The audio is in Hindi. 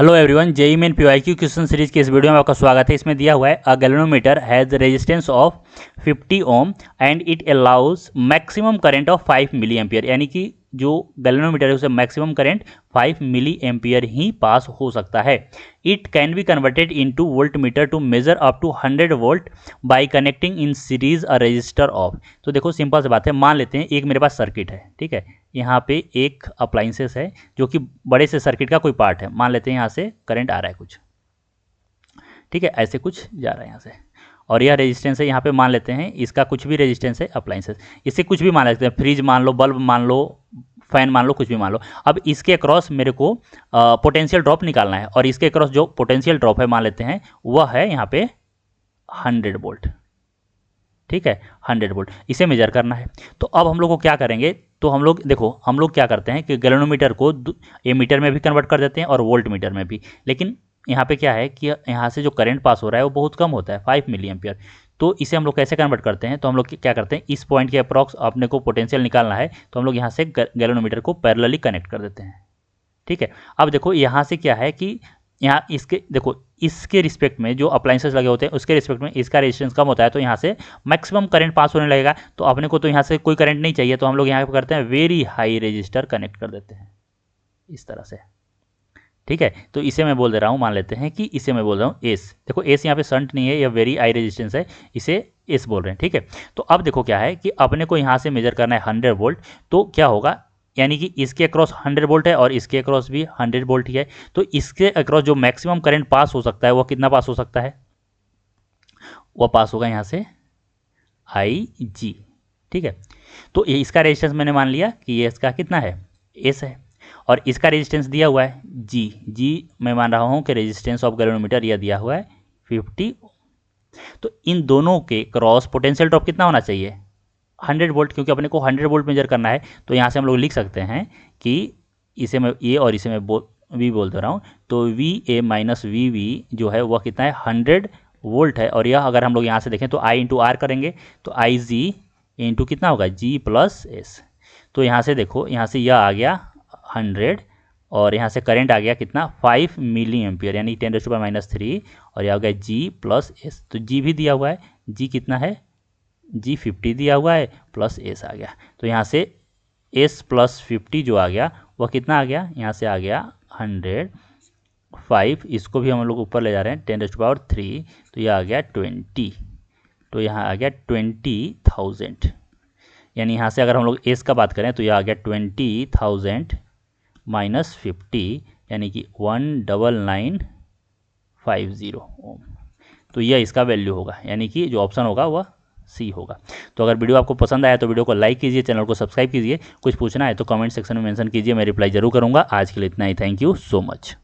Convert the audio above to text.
Hello everyone, JEE main PYQ question series के इस वीडियो में आपका स्वागत है। इसमें दिया हुआ है a galvanometer has resistance of 50 ohm and it allows maximum current of 5 milli ampere, यानी कि जो गैल्वेनोमीटर है उसे मैक्सिमम करंट 5 मिली एम्पियर ही पास हो सकता है। It can be converted into volt meter to measure up to 100 volt by connecting in series a resistor of. तो देखो सिंपल सी बात है, मान लेते हैं एक मेरे पास सर्किट है, ठीक है, यहाँ पे एक अप्लाइंसेस है जो कि बड़े से सर्किट का कोई पार्ट है। मान लेते हैं यहाँ से करंट आ रहा है कुछ, ठीक है, ऐसे कुछ जा रहा है यहाँ से, और यह रेजिस्टेंस है यहाँ पे। मान लेते हैं इसका कुछ भी रेजिस्टेंस है अप्लाइंसेस, इससे कुछ भी मान लेते हैं, फ्रिज मान लो, बल्ब मान लो, फैन मान लो, कुछ भी मान लो। अब इसके अक्रॉस मेरे को पोटेंशियल ड्रॉप निकालना है, और इसके अक्रॉस जो पोटेंशियल ड्रॉप है मान लेते हैं वह है यहाँ पे 100 वोल्ट, ठीक है, 100 वोल्ट, इसे मेजर करना है। तो अब हम लोग को क्या करेंगे, तो हम लोग देखो हम लोग क्या करते हैं कि गैल्वेनोमीटर को एमीटर में भी कन्वर्ट कर देते हैं और वोल्ट मीटर में भी। लेकिन यहाँ पे क्या है कि यहाँ से जो करंट पास हो रहा है वो बहुत कम होता है, 5 मिली एम्पियर। तो इसे हम लोग कैसे कन्वर्ट करते हैं, तो हम लोग क्या करते हैं, इस पॉइंट के अप्रॉक्स अपने को पोटेंशियल निकालना है, तो हम लोग यहाँ से गैल्वेनोमीटर को पैरेलली कनेक्ट कर देते हैं, ठीक है। अब देखो यहाँ से क्या है कि यहाँ इसके देखो इसके रिस्पेक्ट में जो अप्लाइंसेस लगे होते हैं उसके रिस्पेक्ट में इसका रेजिस्टेंस कम होता है, तो यहाँ से मैक्सिमम करंट पास होने लगेगा। तो अपने को तो यहाँ से कोई करंट नहीं चाहिए, तो हम लोग यहाँ पे करते हैं वेरी हाई रेजिस्टर कनेक्ट कर देते हैं इस तरह से, ठीक है। तो इसे मैं बोल दे रहा हूँ, मान लेते हैं कि इसे मैं बोल रहा हूँ एस। देखो एस यहाँ पे शंट नहीं है, यह वेरी हाई रेजिस्टेंस है, इसे एस बोल रहे हैं, ठीक है। तो अब देखो क्या है कि अपने को यहाँ से मेजर करना है 100 वोल्ट। तो क्या होगा, यानी कि इसके अक्रॉस 100 वोल्ट है और इसके अक्रॉस भी 100 वोल्ट ही है। तो इसके अक्रॉस जो मैक्सिमम करंट पास हो सकता है वह कितना पास हो सकता है, वह पास होगा यहाँ से आई जी, ठीक है। तो ये इसका रेजिस्टेंस मैंने मान लिया कि ये इसका कितना है, एस है, और इसका रेजिस्टेंस दिया हुआ है जी मैं मान रहा हूँ कि रेजिस्टेंस ऑफ गैल्वेनोमीटर यह दिया हुआ है 50। तो इन दोनों के क्रॉस पोटेंशियल ड्रॉप कितना होना चाहिए, 100 वोल्ट, क्योंकि अपने को 100 वोल्ट मेजर करना है। तो यहाँ से हम लोग लिख सकते हैं कि इसे मैं ए और इसे मैं वी बोल दे रहा हूँ, तो V A minus V V जो है वह कितना है, 100 वोल्ट है। और यह अगर हम लोग यहाँ से देखें तो आई इंटू आर करेंगे तो आई जी इंटू कितना होगा, जी प्लस एस। तो यहाँ से देखो, यहाँ से यह आ गया 100 और यहाँ से करंट आ गया कितना, 5 मिली एम्पियर, यानी 10⁻³ और यह आ गया जी प्लस एस। तो जी भी दिया हुआ है, जी कितना है, जी 50 दिया हुआ है, प्लस एस आ गया। तो यहाँ से एस प्लस 50 जो आ गया वह कितना आ गया, यहाँ से आ गया 105, इसको भी हम लोग ऊपर ले जा रहे हैं 10⁻³ तो यह आ गया 20, तो यहाँ आ गया 20,000। यानी यहाँ से अगर हम लोग एस का बात करें तो यह आ गया 20,000 माइनस 50, यानी कि 19950 ओम। तो यह इसका वैल्यू होगा, यानी कि जो ऑप्शन होगा वह सी होगा। तो अगर वीडियो आपको पसंद आया तो वीडियो को लाइक कीजिए, चैनल को सब्सक्राइब कीजिए। कुछ पूछना है तो कमेंट सेक्शन में मेंशन कीजिए, मैं रिप्लाई जरूर करूंगा। आज के लिए इतना ही, थैंक यू सो मच।